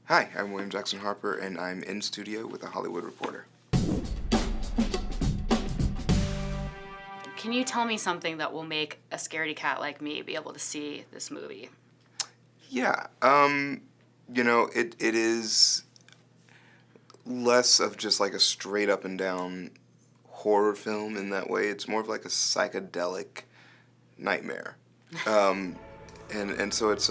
Hi, I'm William Jackson Harper, and I'm in studio with a Hollywood Reporter. Can you tell me something that will make a scaredy cat like me be able to see this movie? Yeah, it is less of just like a straight up and down horror film in that way. It's more of like a psychedelic nightmare. Um, and so it's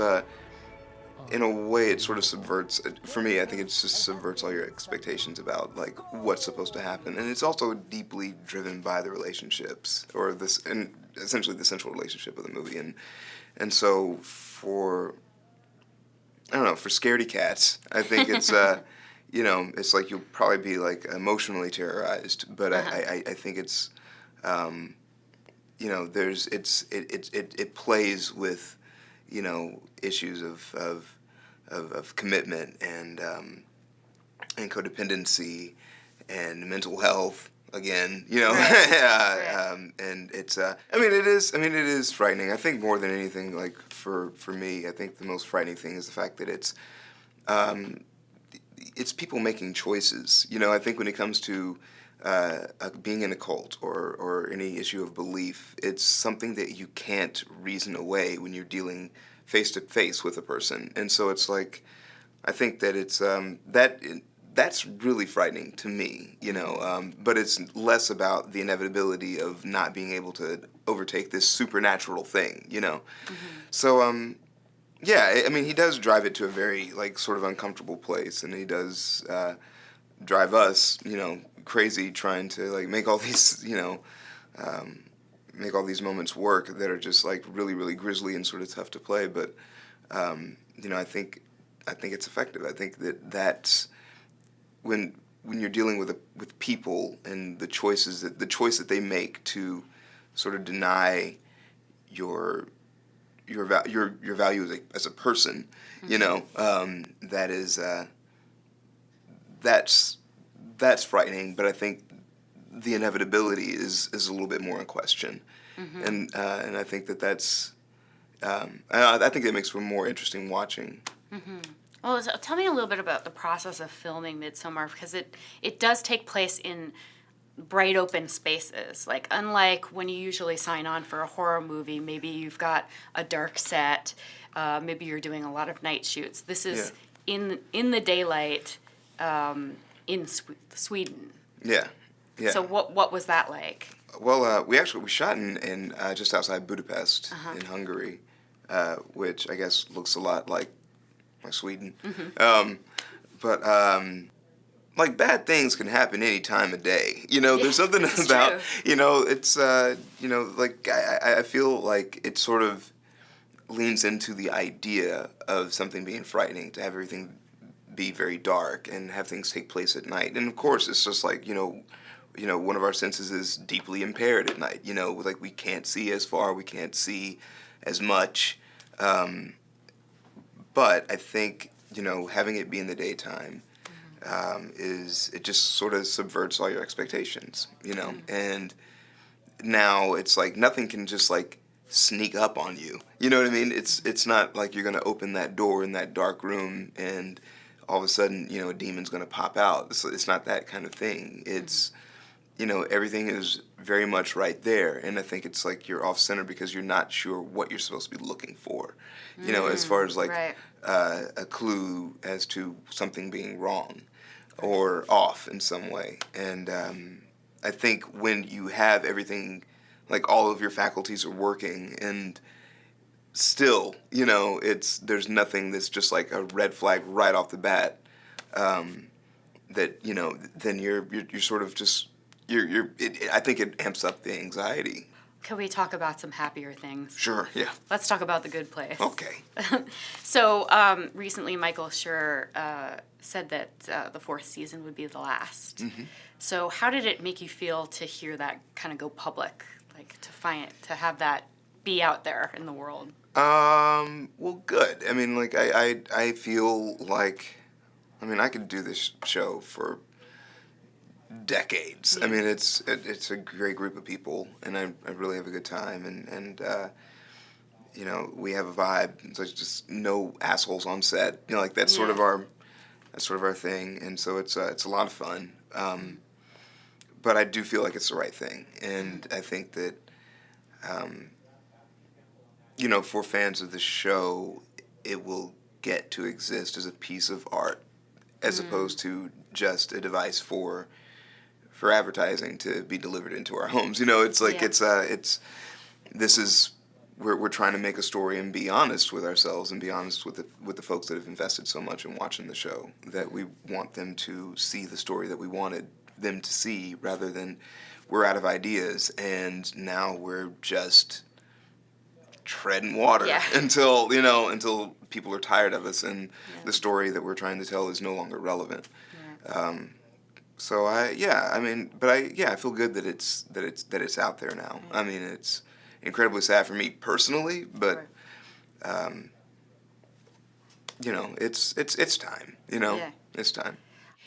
in a way it sort of subverts, for me I think it just subverts all your expectations about like what's supposed to happen, and it's also deeply driven by the relationships, or this, and essentially the central relationship of the movie. And so for, I don't know, for scaredy cats, I think it's it's like you'll probably be like emotionally terrorized, but Uh-huh. I think it's um, there's it plays with issues of commitment and codependency and mental health again, Right. Right. and it's it is frightening. I think more than anything, like for me, I think the most frightening thing is the fact that um, it's people making choices. I think when it comes to being in a cult or any issue of belief, it's something that you can't reason away when you're dealing face to face with a person. And so it's like, I think that that's really frightening to me, but it's less about the inevitability of not being able to overtake this supernatural thing. Mm-hmm. So, yeah, I mean, he does drive it to a very, like, sort of uncomfortable place, and he does drive us, crazy trying to, like, make all these, um, make all these moments work that are just, like, really, really grisly and sort of tough to play. But, I think it's effective. I think that's when you're dealing with people and the choice that they make to sort of deny your your value as a person, that is that's frightening. But I think the inevitability is a little bit more in question, Mm-hmm. and I think I think it makes for more interesting watching. Mm-hmm. Well, so tell me a little bit about the process of filming Midsommar, because it does take place in bright open spaces. Like, unlike when you usually sign on for a horror movie, maybe you've got a dark set, maybe you're doing a lot of night shoots. This Yeah, is in the daylight, in Sweden. yeah, yeah. So what was that like? Well, we shot in just outside Budapest Uh-huh. in Hungary, which I guess looks a lot like Sweden. Mm-hmm. Um, but like, bad things can happen any time of day. Yeah, There's something this is about, true. it's like I feel like it sort of leans into the idea of something being frightening, to have everything be very dark and have things take place at night. And of course, it's just like, one of our senses is deeply impaired at night. Like, we can't see as far, we can't see as much. Um, but I think, having it be in the daytime, is, it just sort of subverts all your expectations. And now it's like nothing can just like sneak up on you. You know what I mean? It's not like you're gonna open that door in that dark room and all of a sudden, a demon's gonna pop out. It's not that kind of thing. It's, everything is very much right there, and I think it's like you're off center because you're not sure what you're supposed to be looking for. As far as like Right. a clue as to something being wrong or off in some way. And I think when you have everything, like all of your faculties are working, and still, there's nothing that's just like a red flag right off the bat. That then you're sort of just I think it amps up the anxiety. Can we talk about some happier things? Sure, yeah. Let's talk about The Good Place. Okay. So recently, Michael Schur said that the fourth season would be the last. Mm-hmm. So how did it make you feel to hear that kind of go public, like to have that be out there in the world? Well, good. I mean, like, I feel like, I mean, I could do this show for decades. Yeah. I mean, it's a great group of people, and I really have a good time, and we have a vibe. There's just no assholes on set. Like, that's sort Yeah. of our That's sort of our thing, and so it's a lot of fun. But I do feel like it's the right thing, and I think that for fans of the show, it will get to exist as a piece of art, as opposed to just a device for advertising to be delivered into our homes. It's like this is we're trying to make a story and be honest with ourselves and be honest with the folks that have invested so much in watching the show, that we want them to see the story that we wanted them to see, rather than we're out of ideas and now we're just treading water until people are tired of us and the story that we're trying to tell is no longer relevant. So I feel good that it's out there now. I mean, it's incredibly sad for me personally, but it's time. It's time.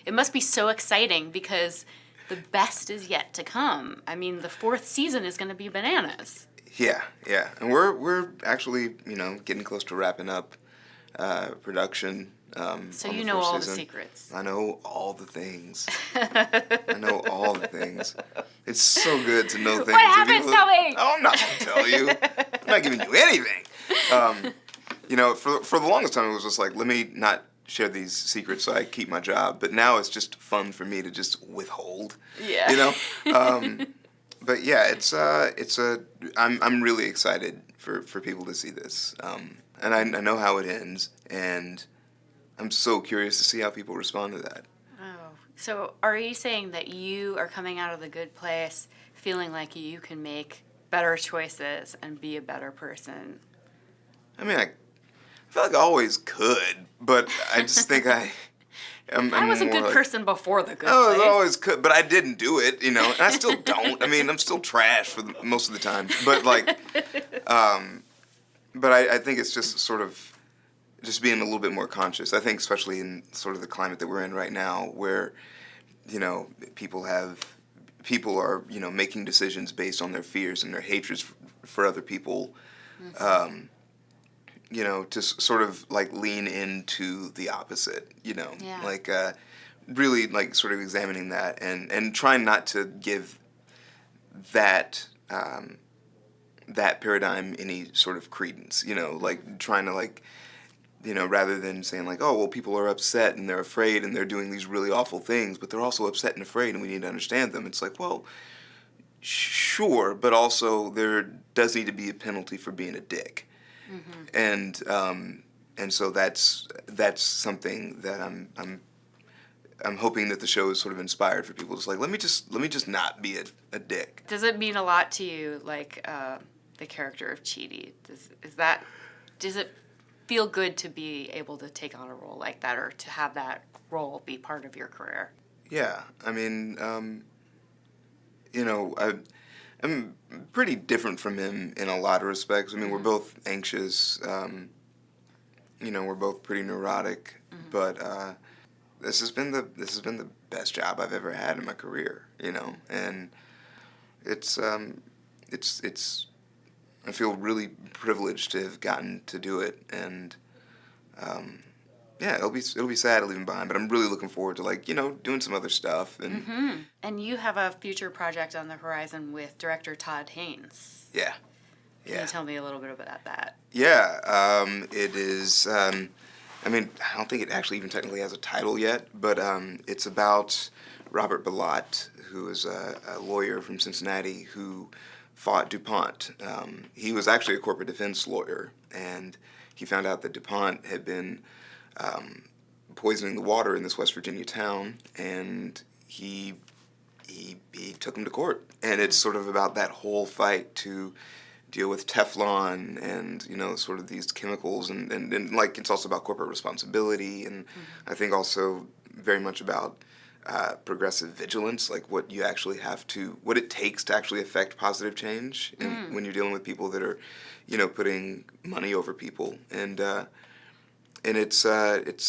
It must be so exciting because the best is yet to come. I mean, the 4th season is going to be bananas. Yeah, and we're actually getting close to wrapping up production. So you know all the secrets. I know all the things. I know all the things. It's so good to know things. What happens? Tell me. Oh, I'm not going to tell you. I'm not giving you anything. For the longest time, it was just like, let me not share these secrets so I keep my job. But now it's just fun for me to just withhold. Yeah. But yeah, I'm really excited for people to see this. And I know how it ends, and I'm so curious to see how people respond to that. Oh, so are you saying that you are coming out of the good place feeling like you can make better choices and be a better person? I mean, I feel like I always could, but I just think I was a good person before the good place. I always could, but I didn't do it, and I still don't. I mean, I'm still trash for most of the time, but but I think it's just sort of just being a little bit more conscious. I think especially in sort of the climate that we're in right now, where people are making decisions based on their fears and their hatreds for other people. To sort of like lean into the opposite, really like sort of examining that and trying not to give that that paradigm any sort of credence, like trying to like, rather than saying like, oh, well, people are upset and they're afraid and they're doing these really awful things, but they're also upset and afraid and we need to understand them. It's like, well, sure, but also there does need to be a penalty for being a dick. And so that's something that I'm hoping that the show is sort of inspired for people. It's like, let me just not be a dick. Does it mean a lot to you, like the character of Chidi? Does it feel good to be able to take on a role like that, or to have that role be part of your career? Yeah, I mean, I'm pretty different from him in a lot of respects. I mean, we're both anxious. We're both pretty neurotic. But this has been the best job I've ever had in my career. And it's I feel really privileged to have gotten to do it. And it'll be sad to leave him behind, but I'm really looking forward to doing some other stuff. And And you have a future project on the horizon with director Todd Haynes. Yeah. Can you tell me a little bit about that? Yeah, it is. I don't think it actually even technically has a title yet, but it's about Robert Bilott, who is a lawyer from Cincinnati who fought DuPont. He was actually a corporate defense lawyer, and he found out that DuPont had been poisoning the water in this West Virginia town, and he took him to court. And it's sort of about that whole fight to deal with Teflon and sort of these chemicals, and like it's also about corporate responsibility, and I think also very much about progressive vigilance, like what it takes to actually affect positive change, and when you're dealing with people that are putting money over people, and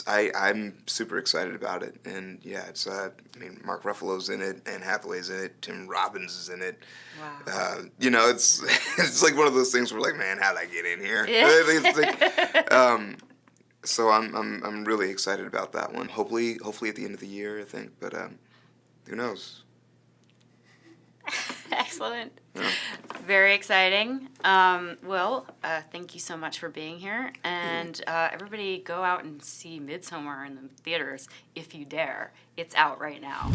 I'm super excited about it, and Mark Ruffalo's in it, Anne Hathaway's in it, Tim Robbins is in it. Wow. It's like one of those things where like, man, how'd I get in here? Yeah. So I'm really excited about that one. Hopefully at the end of the year, I think. But who knows? Excellent. Yeah. Very exciting. Will, thank you so much for being here. And everybody go out and see Midsommar in the theaters if you dare. It's out right now.